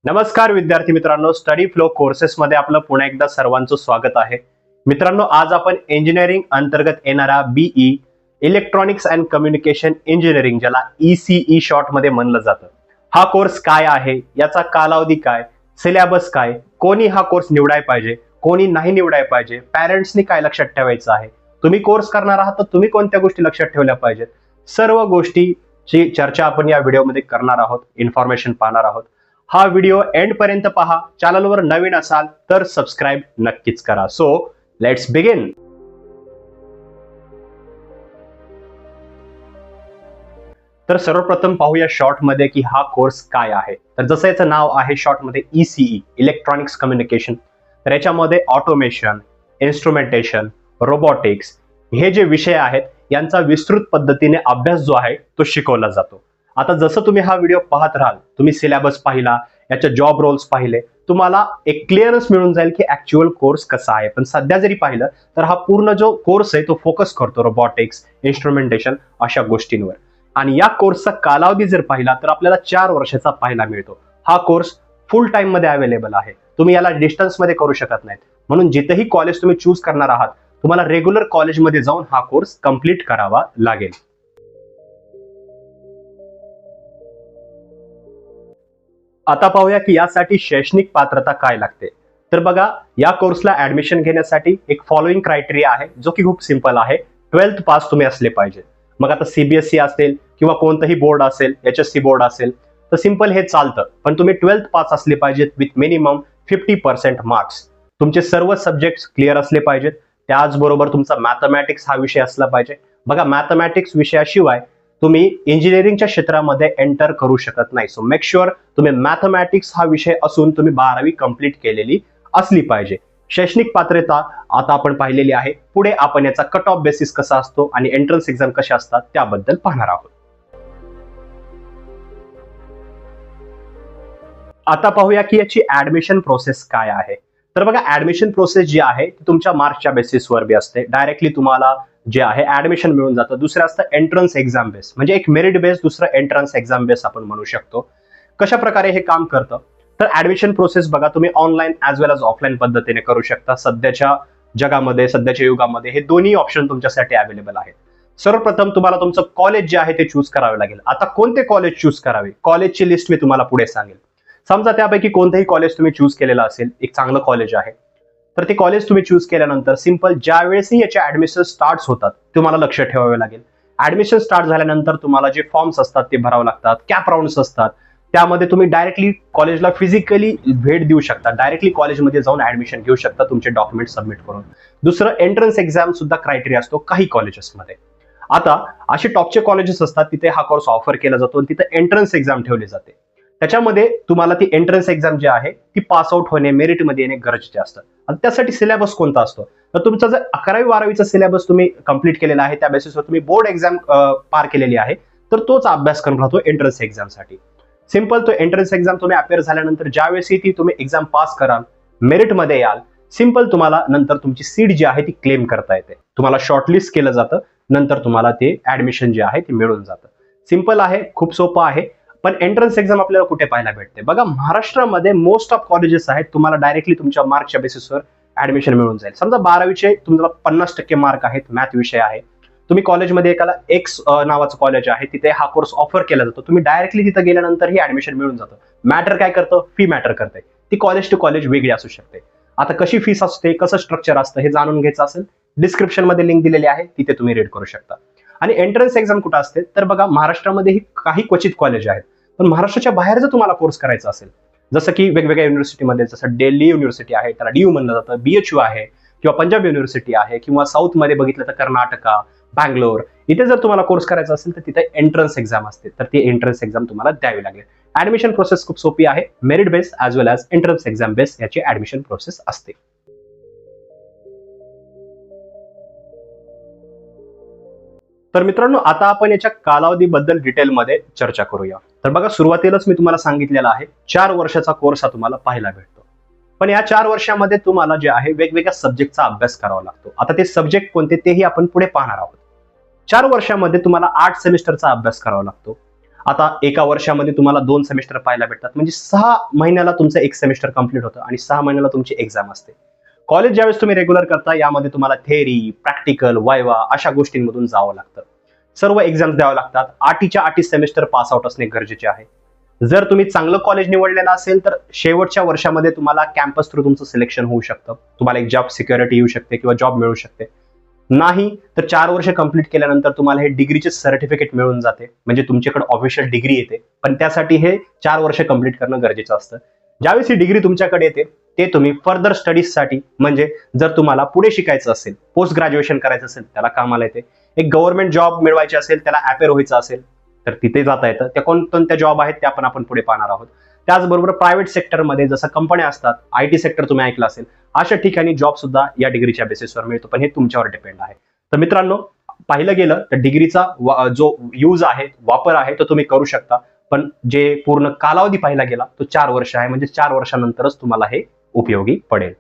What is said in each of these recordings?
नमस्कार विद्यार्थी मित्रांनो, स्टडी फ्लो कोर्सेस मध्ये आपलं पुन्हा एकदा सर्वांचं स्वागत आहे. मित्रांनो, आज आपण इंजिनिअरिंग अंतर्गत येणारा BE electronics and communication engineering, ज्याला ईसीई शॉर्ट मध्ये म्हणलं जातं, हा कोर्स काय आहे, याचा कालावधी काय, सिलेबस काय, कोणी हा कोर्स निवडाय पाहिजे, कोणी नाही निवडाय पाहिजे, पॅरेंट्सनी काय लक्षात ठेवायचं आहे, तुम्ही कोर्स करणार आहात तर तुम्ही कोणत्या गोष्टी लक्षात ठेवल्या पाहिजेत, सर्व गोष्टीची चर्चा आपण या व्हिडिओमध्ये करणार आहोत, इन्फॉर्मेशन पाहणार आहोत. हा व्हिडिओ एंड पर्यंत पहा. चॅनलवर नवीन असाल तर सबस्क्राइब नक्कीच करा. So let's begin. तर सर्वप्रथम पाहूया शॉर्ट मध्ये की हा कोर्स काय आहे. तर जसं याचं नाव आहे शॉर्ट मध्ये ईसीई, इलेक्ट्रॉनिक्स कम्युनिकेशन, तर याच्यामध्ये ऑटोमेशन, इन्स्ट्रुमेंटेशन, रोबोटिक्स हे जे विषय आहेत यांचा विस्तृत पद्धतीने अभ्यास जो आहे तो शिकवला जातो. आता जसं तुम्ही हा व्हिडिओ पाहत राहाल, तुम्ही सिलेबस पाहिला, याचे जॉब रोल्स पाहिले, तुम्हाला एक क्लिअरन्स मिळून जाईल की ऍक्च्युअल कोर्स कसा आहे. पण सध्या जरी पाहिलं तर हा पूर्ण जो कोर्स आहे तो फोकस करतो रोबोटिक्स, इन्स्ट्रुमेंटेशन अशा गोष्टींवर. आणि या कोर्सचा कालावधी जर पाहिला तर आपल्याला 4 वर्षाचा पाहायला मिळतो. हा कोर्स फुल टाइम मध्ये अवेलेबल आहे. तुम्ही याला डिस्टन्स मध्ये करू शकत नाहीत. म्हणून जिथेही कॉलेज तुम्ही चूज करणार आहात, तुम्हाला रेग्युलर कॉलेजमध्ये जाऊन हा कोर्स कंप्लीट करावा लागेल. आता पाहूया की यासाठी शैक्षणिक पात्रता काय लागते. तर बघा, या कोर्सला ऍडमिशन घेण्यासाठी एक फॉलोइंग क्रायटेरिया आहे, जो की खूप सिंपल आहे. 12th पास तुम्ही असले पाहिजे. मग आता सीबीएसई असेल किंवा कोणतंही बोर्ड असेल, एचएससी बोर्ड असेल, तर सिंपल हे चालतं. पण तुम्ही 12th पास असले पाहिजेत विथ मिनिमम 50% मार्क्स. तुमचे सर्व सब्जेक्ट क्लिअर असले पाहिजेत. त्याचबरोबर तुमचा मॅथमॅटिक्स हा विषय असला पाहिजे. बघा, मॅथमॅटिक्स विषयाशिवाय तुम्ही इंजिनिअरिंगच्या क्षेत्रामध्ये एंटर करू शकत नाही. सो मेक शुअर तुम्ही मॅथमॅटिक्स हा विषय असून तुम्ही 12वी कंप्लीट केलेली असली पाहिजे. शैक्षणिक पात्रता आता आपण पाहिलेली आहे. पुढे आपण याचा कट ऑफ बेसिस कसा असतो आणि एंट्रन्स एक्झाम कशा असतात त्याबद्दल पाहणार आहोत. आता पाहूया की याची ऍडमिशन प्रोसेस काय आहे. तर बघा, ऍडमिशन प्रोसेस जी आहे ती तुमच्या मार्क्सच्या बेसिसवर बी असते. डायरेक्टली तुम्हाला जे आहे ऍडमिशन मिळून जातं. दुसरं असतं एंट्रन्स एक्झाम बेस, म्हणजे एक मेरिट बेस, दुसरं एंट्रन्स एक्झाम बेस आपण म्हणू शकतो. कशा प्रकारे हे काम करतं, तर ऍडमिशन प्रोसेस बघा, तुम्ही ऑनलाईन ऍज वेल एज ऑफलाईन पद्धतीने करू शकता. सध्याच्या जगामध्ये, सध्याच्या युगामध्ये हे दोन्ही ऑप्शन तुमच्यासाठी अवेलेबल आहेत. सर्वप्रथम तुम्हाला तुमचं कॉलेज जे आहे ते चूज करावे लागेल. आता कोणते कॉलेज चूज करावे, कॉलेजची लिस्ट मी तुम्हाला पुढे सांगेल. समजा त्यापैकी कोणतेही कॉलेज तुम्ही चूज केलेलं असेल, एक चांगलं कॉलेज आहे, तर ते कॉलेज तुम्ही चूज केल्यानंतर सिंपल ज्यावेळेसही याचे ऍडमिशन स्टार्ट होतात तुम्हाला लक्ष ठेवावे लागेल. ऍडमिशन स्टार्ट झाल्यानंतर तुम्हाला जे फॉर्म्स असतात ते भरावे लागतात, कॅप राऊंड्स असतात, त्यामध्ये तुम्ही डायरेक्टली कॉलेजला फिजिकली भेट देऊ शकता, डायरेक्टली कॉलेजमध्ये जाऊन ऍडमिशन घेऊ शकता तुमचे डॉक्युमेंट सबमिट करून. दुसरं, एंट्रन्स एक्झाम सुद्धा क्रायटेरिया असतो काही कॉलेजेसमध्ये. आता असे टॉपचे कॉलेजेस असतात तिथे हा कोर्स ऑफर केला जातो आणि तिथे एंट्रन्स एक्झाम ठेवली जाते. त्याच्यामध्ये तुम्हाला ती एंट्रन्स एक्झाम जी आहे ती पास आउट होणे, मेरिटमध्ये येणे गरजेचे असतं. आणि त्यासाठी सिलेबस कोणता असतो, तर तुमचा जर 11वी-12वीचा सिलेबस तुम्ही कंप्लीट केलेला आहे, त्या बेसिसवर तुम्ही बोर्ड एक्झाम पार केलेली आहे, तर तोच अभ्यासक्रम राहतो एंट्रन्स एक्झामसाठी. सिंपल तो एंट्रन्स एक्झाम तुम्ही अपेअर झाल्यानंतर ज्यावेळेस ती तुम्ही एक्झाम पास कराल, मेरिटमध्ये याल, सिंपल तुम्हाला नंतर तुमची सीट जी आहे ती क्लेम करता येते. तुम्हाला शॉर्टलिस्ट केलं जातं, नंतर तुम्हाला ते ऍडमिशन जे आहे ते मिळून जातं. सिंपल आहे, खूप सोपं आहे. पण एंट्रन्स एक्झाम आपल्याला कुठे पाहायला भेटते, बघा, महाराष्ट्रामध्ये मोस्ट ऑफ कॉलेजेस आहेत, तुम्हाला डायरेक्टली तुमच्या मार्क्सच्या बेसिसवर ऍडमिशन मिळून जाईल. समजा 12वीचे तुम्हाला 50% मार्क आहेत, मॅथ विषय आहे, तुम्ही कॉलेजमध्ये एकाला एक्स नावाचं कॉलेज आहे, तिथे हा कोर्स ऑफर केला जातो. तुम्ही डायरेक्टली तिथे गेल्यानंतर ही ऍडमिशन मिळून जातं. मॅटर काय करतं, फी मॅटर करते. ती कॉलेज टू कॉलेज वेगळी असू शकते. आता कशी फीस असते, कसं स्ट्रक्चर असतं हे जाणून घ्यायचं असेल, डिस्क्रिप्शन मध्ये लिंक दिलेली आहे, तिथे तुम्ही रीड करू शकता. आणि एंट्रन्स एक्झाम कुठं असते, तर बघा, महाराष्ट्रामध्येही काही क्वचित कॉलेज आहेत. पण महाराष्ट्राच्या बाहेर जर तुम्हाला कोर्स करायचा असेल, जसं की वेगवेगळ्या युनिव्हर्सिटीमध्ये, जसं दिल्ली युनिव्हर्सिटी आहे त्याला डीयू म्हणलं जातं, बीएचयू आहे, किंवा पंजाब युनिव्हर्सिटी आहे, किंवा साऊथ मध्ये बघितलं तर कर्नाटका, बँगलोर, इथे जर तुम्हाला कोर्स करायचा असेल तर तिथे एंट्रन्स एक्झाम असते. तर ती एंट्रन्स एक्झाम तुम्हाला द्यावी लागेल. ऍडमिशन प्रोसेस खूप सोपी आहे. मेरिट बेस ऍज वेल एज एंट्रन्स एक्झाम बेस याची ऍडमिशन प्रोसेस असते. तर मित्रांनो, आता आपण याच्या कालावधीबद्दल डिटेलमध्ये चर्चा करूया. तर बघा, सुरुवातीलाच मी तुम्हाला सांगितलेलं आहे 4 वर्षाचा कोर्स हा तुम्हाला पाहायला भेटतो. पण या 4 वर्षामध्ये तुम्हाला जे आहे वेगवेगळ्या सब्जेक्टचा अभ्यास करावा लागतो. आता ते सब्जेक्ट कोणते तेही आपण पुढे पाहणार आहोत. 4 वर्षामध्ये तुम्हाला 8 सेमिस्टरचा अभ्यास करावा लागतो. आता एका वर्षामध्ये तुम्हाला 2 सेमिस्टर पाहायला भेटतात, म्हणजे 6 महिन्याला तुमचं एक सेमिस्टर कंप्लीट होतं आणि 6 महिन्याला तुमची एक्झाम असते. कॉलेज ज्यावेळेस तुम्ही रेग्युलर करता, यामध्ये तुम्हाला थेअरी, प्रॅक्टिकल, वायवा अशा गोष्टींमधून जावं लागतं. सर्व एक्झाम्स द्यावं लागतात. 8च्या 8 सेमिस्टर पास आउट असणे गरजेचे आहे. जर तुम्ही चांगलं कॉलेज निवडलेलं असेल तर शेवटच्या वर्षामध्ये तुम्हाला कॅम्पस थ्रू तुमचं सिलेक्शन होऊ शकतं. तुम्हाला एक जॉब सिक्युरिटी येऊ शकते किंवा जॉब मिळू शकते. नाही तर 4 वर्ष कंप्लीट केल्यानंतर तुम्हाला हे डिग्रीचे सर्टिफिकेट मिळून जाते, म्हणजे तुमच्याकडे ऑफिशियल डिग्री येते. पण त्यासाठी हे 4 वर्ष कंप्लीट करणं गरजेचं असतं. ज्यावेळेस ही डिग्री तुमच्याकडे येते ते तुम्ही फर्दर स्टडीजसाठी, म्हणजे जर तुम्हाला पुढे शिकायचं असेल, पोस्ट ग्रॅज्युएशन करायचं असेल त्याला कामाला येते. एक गव्हर्नमेंट जॉब मिळवायची असेल, त्याला अपेअर व्हायचं असेल तर तिथे जाता येतं. त्या कोणकोणत्या जॉब आहेत त्या पण आपण पुढे पाहणार आहोत. त्याचबरोबर प्रायव्हेट सेक्टरमध्ये जसं कंपन्या असतात, IT सेक्टर तुम्ही ऐकलं असेल, अशा ठिकाणी जॉब सुद्धा या डिग्रीच्या बेसिसवर मिळतो, पण हे तुमच्यावर डिपेंड आहे. तर मित्रांनो, पाहिलं गेलं तर डिग्रीचा जो यूज आहे, वापर आहे तो तुम्ही करू शकता, पण जे पूर्ण कालावधी पाहिला गेला तो 4 वर्ष आहे, म्हणजे 4 वर्षानंतरच तुम्हाला हे उपयोगी पडेल.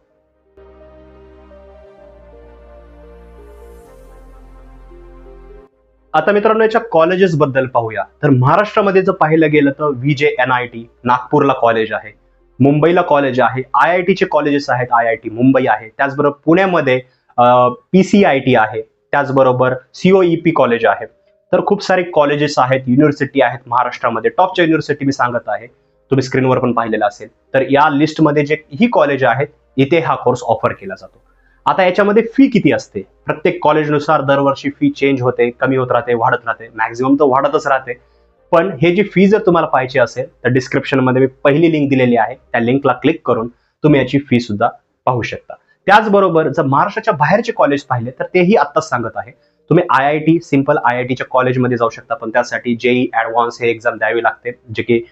आता मित्रांनो, याच्या कॉलेजेस बद्दल पाहूया. तर महाराष्ट्रामध्ये जर पाहिलं गेलं तर VJNIT नागपूरला कॉलेज आहे, मुंबईला कॉलेज आहे, IIT चे कॉलेजेस आहेत, IIT मुंबई आहे, त्याचबरोबर पुण्यामध्ये PCIT आहे, त्याचबरोबर COEP कॉलेज आहे. तर खूप सारे कॉलेजेस आहेत, युनिव्हर्सिटी आहेत महाराष्ट्रामध्ये. टॉपच्या युनिव्हर्सिटी मी सांगत आहे, तुम्ही स्क्रीनवर पण पाहिलेलं असेल. तर या लिस्टमध्ये जे ही कॉलेज आहेत इथे हा कोर्स ऑफर केला जातो. आता याच्यामध्ये फी किती असते? प्रत्येक कॉलेजनुसार दरवर्षी फी चेंज होते, कमी होत राहते, वाढत राहते, मॅक्झिमम तर वाढतच राहते. पण हे जी फी जर तुम्हाला पाहिजे असेल तर डिस्क्रिप्शन मध्ये मी पहिली लिंक दिलेली आहे, त्या लिंकला क्लिक करून तुम्ही याची फी सुद्धा पाहू शकता. त्याचबरोबर जर महाराष्ट्राच्या बाहेरचे कॉलेज पाहिले तर तेही आत्ताच सांगत आहे. तुम्ही IIT, सिंपल IITच्या कॉलेजमध्ये जाऊ शकता, पण त्यासाठी JEE ऍडव्हान्स हे एक्झाम द्यावी लागते, जे की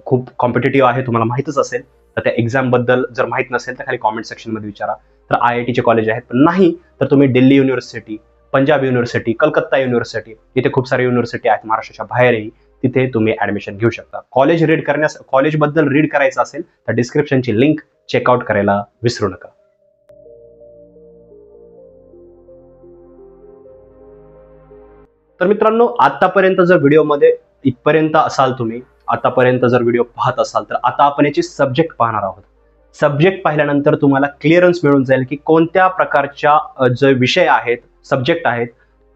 खूप कॉम्पिटेटिव्ह आहे, तुम्हाला माहितच असेल. तर त्या एक्झाम बद्दल जर माहित नसेल तर खाली कॉमेंट सेक्शन मध्ये विचारा. तर IITचे कॉलेज आहेत. पण नाही तर तुम्ही Delhi university, Punjab university, Calcutta university, इथे खूप सारे युनिव्हर्सिटी आहेत महाराष्ट्राच्या बाहेरही, तिथे तुम्ही ऍडमिशन घेऊ शकता. कॉलेज बद्दल रीड करायचं असेल तर डिस्क्रिप्शनची लिंक चेकआउट करायला विसरू नका. तर मित्रांनो, आतापर्यंत जर व्हिडिओमध्ये इथपर्यंत असाल तुम्ही, आतापर्यंत जर व्हिडिओ पाहत असाल तर आता आपण याची सब्जेक्ट पाहणार आहोत. सब्जेक्ट पाहिल्यानंतर तुम्हाला क्लिअरन्स मिळून जाईल की कोणत्या प्रकारच्या जे विषय आहेत, सब्जेक्ट आहेत,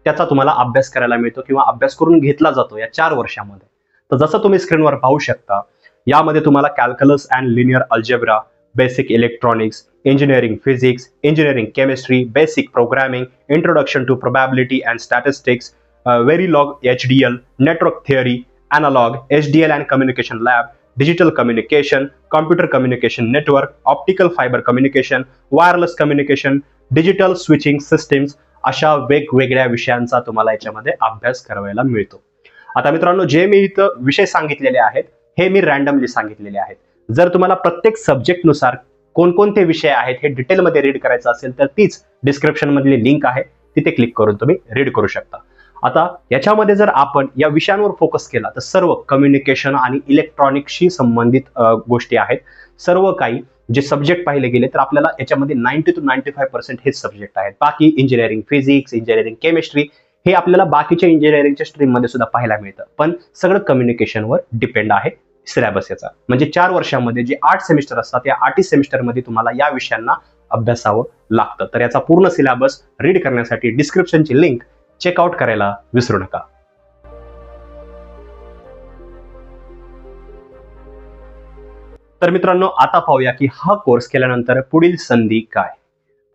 त्याचा तुम्हाला अभ्यास करायला मिळतो किंवा अभ्यास करून घेतला जातो या 4 वर्षामध्ये. तर जसं तुम्ही स्क्रीनवर पाहू शकता, यामध्ये तुम्हाला calculus and linear algebra, basic electronics, engineering physics, engineering chemistry, basic programming, introduction to probability and statistics, Verilog HDL, network theory, analog, HDL and communication lab, digital communication, computer communication network, optical fiber communication, wireless communication, digital switching systems, अशा वेगवेगळ्या विषयांचा तुम्हाला याच्यामध्ये अभ्यास करायला मिळतो. आता मित्रांनो, जे मी इथं विषय सांगितलेले आहेत हे मी रॅन्डमली सांगितलेले आहेत. जर तुम्हाला प्रत्येक सब्जेक्ट नुसार कोणकोणते विषय आहेत हे डिटेलमध्ये रीड करायचं असेल तर तीच डिस्क्रिप्शन मधली लिंक आहे, तिथे क्लिक करून तुम्ही रीड करू शकता. आता याच्यामध्ये जर आपण या विषयांवर फोकस केला तर सर्व कम्युनिकेशन आणि इलेक्ट्रॉनिक्सशी संबंधित गोष्टी आहेत. सर्व काही जे सब्जेक्ट पाहिले गेले तर आपल्याला याच्यामध्ये 90 to 95% हेच सब्जेक्ट आहेत. बाकी इंजिनिअरिंग फिजिक्स, इंजिनिअरिंग केमिस्ट्री हे आपल्याला बाकीच्या इंजिनिअरिंगच्या स्ट्रीम मध्ये सुद्धा पाहायला मिळतं, पण सगळं कम्युनिकेशनवर डिपेंड आहे सिलेबस याचा. म्हणजे 4 वर्षामध्ये जे 8 सेमिस्टर असतात या 8 सेमिस्टरमध्ये तुम्हाला या विषयांना अभ्यासावं लागतं. तर याचा पूर्ण सिलेबस रीड करण्यासाठी डिस्क्रिप्शनची लिंक चेकआउट करायला विसरू नका. तर मित्रांनो, आता पाहूया की हा कोर्स केल्यानंतर पुढील संधी काय.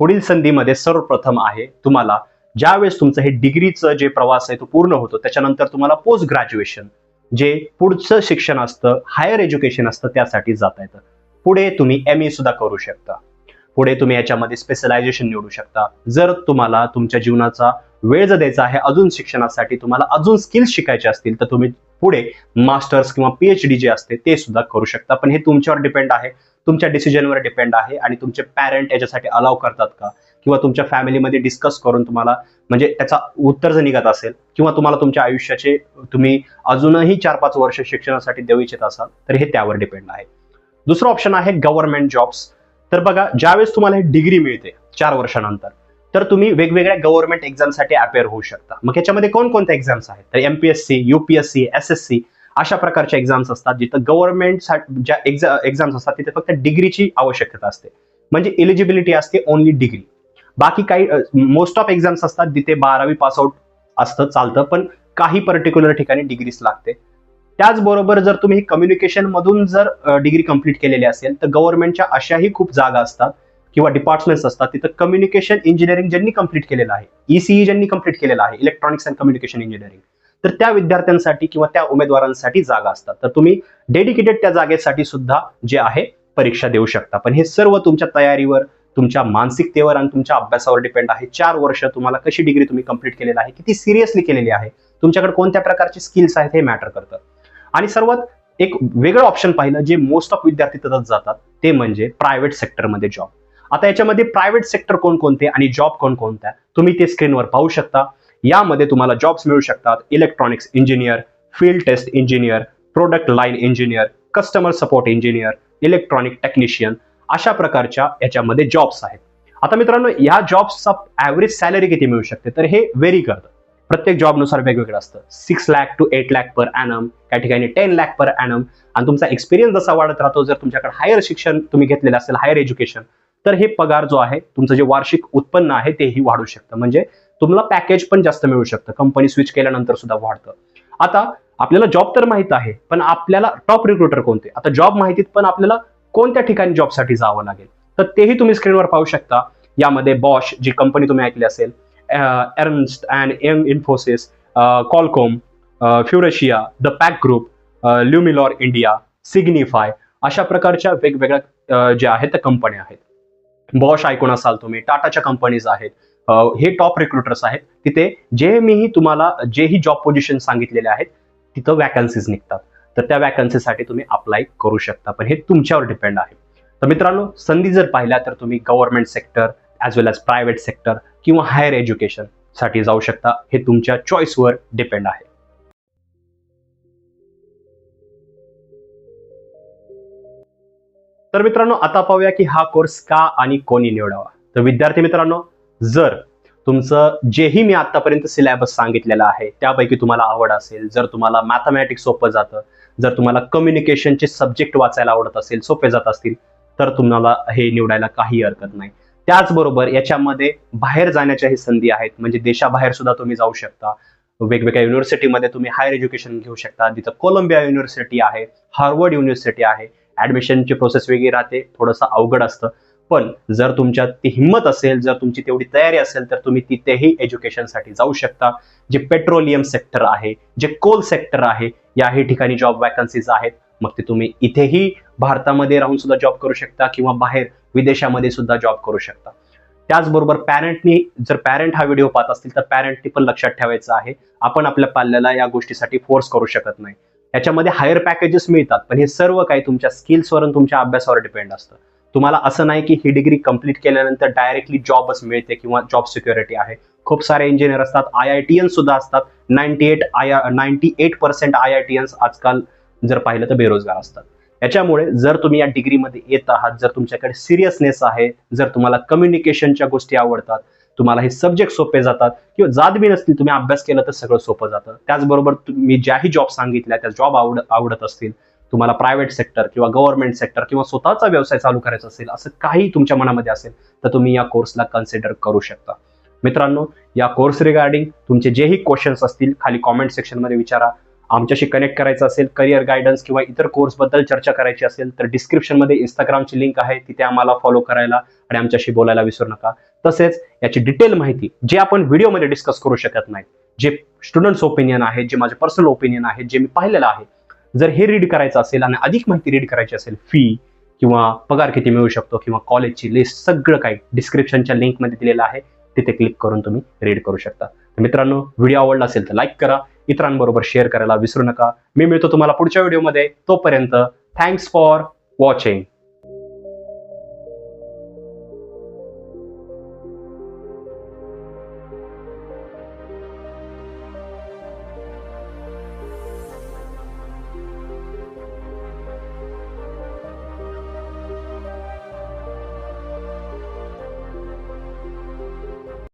पुढील संधीमध्ये सर्वप्रथम आहे तुम्हाला ज्यावेळेस तुमचं हे डिग्रीचं जे प्रवास आहे तो पूर्ण होतो त्याच्यानंतर तुम्हाला पोस्ट ग्रॅज्युएशन जे पुढचं शिक्षण असतं, हायर एज्युकेशन असतं, त्यासाठी जाता येतं. पुढे तुम्ही ME सुद्धा करू शकता. पुढे तुम्ही याच्यामध्ये स्पेशलायझेशन निवडू शकता. जर तुम्हाला तुमच्या जीवनाचा वेळ जर द्यायचा आहे अजून शिक्षणासाठी, तुम्हाला अजून स्किल्स शिकायचे असतील तर तुम्ही पुढे मास्टर्स किंवा PhD जे असते ते सुद्धा करू शकता. पण हे तुमच्यावर डिपेंड आहे, तुमच्या डिसिजनवर डिपेंड आहे आणि तुमचे पॅरेंट याच्यासाठी अलाव करतात का, किंवा तुमच्या फॅमिलीमध्ये डिस्कस करून तुम्हाला म्हणजे त्याचा उत्तर जर निघत असेल किंवा तुम्हाला तुमच्या आयुष्याचे तुम्ही अजूनही 4-5 वर्ष शिक्षणासाठी देऊ इच्छित असाल तर हे त्यावर डिपेंड आहे. दुसरं ऑप्शन आहे गव्हर्नमेंट जॉब्स. तर बघा, ज्यावेळेस तुम्हाला ही डिग्री मिळते 4 वर्षानंतर तर तुम्ही वेगवेगळ्या गव्हर्नमेंट एक्झामसाठी अपेअर होऊ शकता. मग याच्यामध्ये कोणकोणत्या एक्झाम्स आहेत तर MPSC, UPSC, SSC अशा प्रकारच्या एक्झाम्स असतात जिथं गव्हर्नमेंट ज्या एक्झाम्स असतात तिथे फक्त डिग्रीची आवश्यकता असते, म्हणजे एलिजिबिलिटी असते ओनली डिग्री. बाकी काही मोस्ट ऑफ एक्झाम्स असतात जिथे 12वी पास आउट असतं चालतं, पण काही पर्टिक्युलर ठिकाणी डिग्रीच लागते. त्याचबरोबर जर तुम्ही कम्युनिकेशन मधून जर डिग्री कंप्लीट केलेली असेल तर गव्हर्नमेंटच्या अशाही खूप जागा असतात किंवा डिपार्टमेंट्स असतात तिथं कम्युनिकेशन इंजिनिअरिंग ज्यांनी कंप्लीट केलेलं आहे, ईसीई ज्यांनी कंप्लीट केलेलं आहे, इलेक्ट्रॉनिक्स अँड कम्युनिकेशन इंजिनिअरिंग, तर त्या विद्यार्थ्यांसाठी किंवा त्या उमेदवारांसाठी जागा असतात. तर तुम्ही डेडिकेटेड त्या जागेसाठी सुद्धा जे आहे परीक्षा देऊ शकता. पण हे सर्व तुमच्या तयारीवर, तुमच्या मानसिकतेवर आणि तुमच्या अभ्यासावर डिपेंड आहे. 4 वर्ष तुम्हाला कशी डिग्री तुम्ही कंप्लीट केलेली आहे, किती सिरियसली केलेली आहे, तुमच्याकडे कोणत्या प्रकारचे स्किल्स आहेत हे मॅटर करतं. आणि सर्वात एक वेगळं ऑप्शन पाहिलं जे मोस्ट ऑफ विद्यार्थी तसंच जातात ते म्हणजे प्रायव्हेट सेक्टरमध्ये जॉब. आता याच्यामध्ये प्रायव्हेट सेक्टर कोणकोणते आणि जॉब कोणकोणत्या तुम्ही ते स्क्रीनवर पाहू शकता. यामध्ये तुम्हाला जॉब्स मिळू शकतात electronics engineer, field test engineer, product line engineer, customer support engineer, electronic technician, अशा प्रकारच्या याच्यामध्ये जॉब्स आहेत. आता मित्रांनो या जॉब्सचा ऍव्हरेज सॅलरी किती मिळू शकते तर हे व्हेरी करतं, प्रत्येक जॉबनुसार वेगवेगळं असतं. 6 lakh to 8 lakh per annum, काही ठिकाणी 10 लाख पर ॲनम. आणि तुमचा एक्सपिरियन्स जसा वाढत राहतो, जर तुमच्याकडे हायर शिक्षण तुम्ही घेतलेलं असेल, हायर एज्युकेशन, तर हे पगार जो आहे तुमचं जे वार्षिक उत्पन्न आहे तेही वाढू शकतं, म्हणजे तुम्हाला पॅकेज पण जास्त मिळू शकतं, कंपनी स्विच केल्यानंतर सुद्धा वाढतं. आता आपल्याला जॉब तर माहित आहे, पण आपल्याला टॉप रिक्रुटर कोणते, आता जॉब माहितीत पण आपल्याला कोणत्या ठिकाणी जॉबसाठी जावं लागेल तर तेही तुम्ही स्क्रीनवर पाहू शकता. यामध्ये बॉश जी कंपनी तुम्ही ऐकली असेल, Ernst and Young, Infosys, Qualcomm, Faurecia, the pack group, ल्युमिलॉर इंडिया, सिग्निफाय, अशा प्रकारच्या वेगवेगळ्या ज्या आहेत त्या कंपन्या आहेत. बॉश ऐकून असाल तुम्ही, टाटाच्या कंपनीज आहेत, हे टॉप रिक्रुटर्स आहेत. तिथे जेही तुम्हाला जेही जॉब पोझिशन सांगितलेले आहेत तिथं वॅकन्सीज निघतात, तर त्या वॅकन्सीसाठी तुम्ही अप्लाय करू शकता, पण हे तुमच्यावर डिपेंड आहे. तर मित्रांनो संधी जर पाहिल्या तर तुम्ही गव्हर्नमेंट सेक्टर ॲज वेल एज प्रायव्हेट सेक्टर किंवा हायर एज्युकेशन साठी जाऊ शकता, हे तुमच्या चॉईसवर डिपेंड आहे. तर मित्रांनो आता पाहूया की हा कोर्स का आणि कोणी निवडावा. तर विद्यार्थी मित्रांनो, जर तुमचं जेही मी आतापर्यंत सिलेबस सांगितलेला आहे त्यापैकी तुम्हाला आवड असेल, जर तुम्हाला मॅथमॅटिक्स सोपं जातं, जर तुम्हाला कम्युनिकेशनचे सब्जेक्ट वाचायला आवडत असेल, सोपे जात असतील, तर तुम्हाला हे निवडायला काही हरकत नाही. त्याचबरोबर याच्यामध्ये बाहेर जाण्याच्याही संधी आहेत, म्हणजे देशाबाहेर सुद्धा तुम्ही जाऊ शकता. वेगवेगळ्या युनिव्हर्सिटीमध्ये तुम्ही हायर एज्युकेशन घेऊ शकता. तिथं कोलंबिया युनिव्हर्सिटी आहे, हार्वर्ड युनिव्हर्सिटी आहे. ऍडमिशनची प्रोसेस वेगळी राहते, थोडंसं अवघड असतं, पण जर तुमच्यात ती हिंमत असेल, जर तुमची तेवढी तयारी असेल तर तुम्ही तिथेही एज्युकेशनसाठी जाऊ शकता. जे पेट्रोलियम सेक्टर आहे, जे कोल सेक्टर आहे, याही ठिकाणी जॉब वॅकन्सीज आहेत. मग ते तुम्ही इथेही भारतामध्ये राहून सुद्धा जॉब करू शकता किंवा बाहेर विदेशामध्ये सुद्धा जॉब करू शकता. त्याचबरोबर जर पॅरेंट हा व्हिडिओ पाहत असतील तर पॅरेंटनी पण लक्षात ठेवायचं आहे, आपण आपल्या पाल्याला या गोष्टीसाठी फोर्स करू शकत नाही. याच्यामध्ये हायर पॅकेजेस मिळतात, पण हे सर्व काही तुमच्या स्किल्सवर आणि तुमच्या अभ्यासावर डिपेंड असतं. तुम्हाला असं नाही की ही डिग्री कंप्लीट केल्यानंतर डायरेक्टली जॉबच मिळते किंवा जॉब सिक्युरिटी आहे. खूप सारे इंजिनियर असतात, IITians सुद्धा असतात. 98% IITians आजकाल जर पाहिलं तर बेरोजगार असतात. याच्यामुळे जर तुम्ही या डिग्रीमध्ये येत आहात, जर तुमच्याकडे सिरियसनेस आहे, जर तुम्हाला कम्युनिकेशनच्या गोष्टी आवडतात, तुम्हाला हे सब्जेक्ट सोपे जातात किंवा जात बी नसतील, तुम्ही अभ्यास केला तर सगळं सोपं जातं. त्याचबरोबर तुम्ही ज्याही जॉब सांगितल्या त्या जॉब आवडत असतील, तुम्हाला प्रायव्हेट सेक्टर किंवा गव्हर्नमेंट सेक्टर किंवा स्वतःचा व्यवसाय चालू करायचा असेल, असं काही तुमच्या मनामध्ये असेल तर तुम्ही या कोर्सला कन्सिडर करू शकता. मित्रांनो, या कोर्स रिगार्डिंग तुमचे जेही क्वेश्चन्स असतील खाली कॉमेंट सेक्शनमध्ये विचारा. आमच्याशी कनेक्ट करायचं असेल, करिअर गायडन्स किंवा इतर कोर्सबद्दल चर्चा करायची असेल तर डिस्क्रिप्शनमध्ये इंस्टाग्रामची लिंक आहे, तिथे आम्हाला फॉलो करायला आणि आमच्याशी बोलायला विसरू नका. तसेच याची डिटेल माहिती जे आपण व्हिडिओमध्ये डिस्कस करू शकत नाही, जे स्टुडंट्स ओपिनियन आहे, जे माझे पर्सनल ओपिनियन आहे, जे मी पाहिलेलं आहे, जर हे रीड करायचं असेल आणि अधिक माहिती रीड करायची असेल, फी किंवा पगार किती मिळू शकतो किंवा कॉलेजची लिस्ट, सगळं काही डिस्क्रिप्शनच्या लिंकमध्ये दिलेलं आहे, तिथे क्लिक करून तुम्ही रीड करू शकता. तर मित्रांनो, व्हिडिओ आवडला असेल तर लाईक करा, इतरांबरोबर शेअर करायला विसरू नका. मी मिळतो तुम्हाला पुढच्या व्हिडिओमध्ये. तोपर्यंत थँक्स फॉर वॉचिंग.